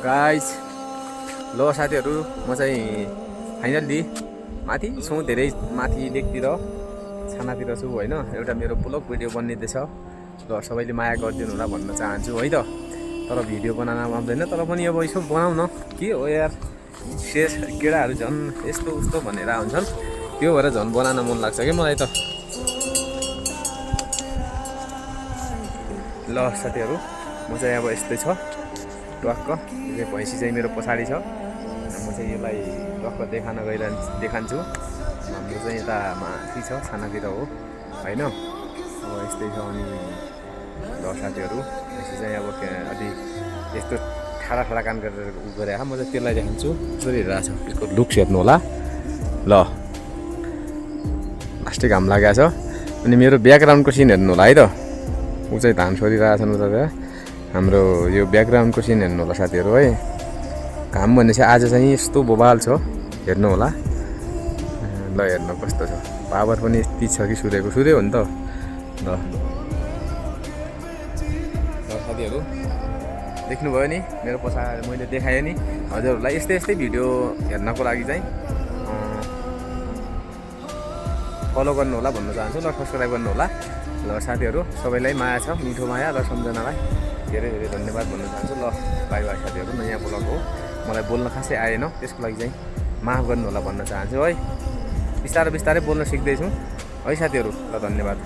Guys ल साथीहरू म चाहिँ फाइनल्ली माथि छु धेरै माथि लेकतिर छानातिर छु होइन। एउटा मेरो ब्लग भिडियो बनिँदैछ ल सबैले माया गरिदिनु होला भन्न चाहन्छु है त। तर भिडियो बनाउन आउँदैन तर पनि अब यसो बनाउन के हो यार, शेष केटाहरू झन् यस्तो उस्तो भनेर हुन्छन्, त्यो भएर झन् बनाउन मन लाग्छ क्या मलाई त। ल साथीहरू म चाहिँ अब यस्तै छ टक्क, यो भैँसी चाहिँ मेरो पछाडि छ, म चाहिँ यसलाई टक्क देखान्छु। हाम्रो चाहिँ यता माथि छ छानातिर हो होइन। अब यस्तै छ अनि ल साथीहरू भैँसी चाहिँ अब अलि यस्तो ठाडा ठाडा कान गरेर उ गरेर म चाहिँ त्यसलाई देखान्छु। कसरी हेरिरहेको छ यसको लुक्स हेर्नु होला ल। लास्टै घाम लागेको छ अनि मेरो ब्याकग्राउन्डको सिन हेर्नु होला है त। ऊ चाहिँ धान छोडिरहेछन् उता त, हाम्रो यो ब्याकग्राउन्डको सिन हेर्नु होला साथीहरू है। घाम भनेपछि आज चाहिँ यस्तो बोबाल छ हेर्नु होला ल। हेर्नु कस्तो छ, पावर पनि यति छ कि सूर्यको, सूर्य हो नि त ल। साथीहरू देख्नुभयो नि मेरो पछाडि मैले देखाएँ नि हजुरहरूलाई। यस्तै भिडियो हेर्नको लागि चाहिँ फलो गर्नु होला भन्न चाहन्छु ल, सब्सक्राइब गर्नु होला ल। साथीहरू सबैलाई माया छ, मिठो माया र सम्झनालाई धेरै धेरै धन्यवाद भन्न चाहन्छु ल। बाई बाई साथीहरू, नयाँ ब्लग हो, मलाई बोल्न खासै आएन, त्यसको लागि चाहिँ माफ गर्नु होला भन्न चाहन्छु है। बिस्तारै बोल्न सिक्दैछु है साथीहरू ल। धन्यवाद।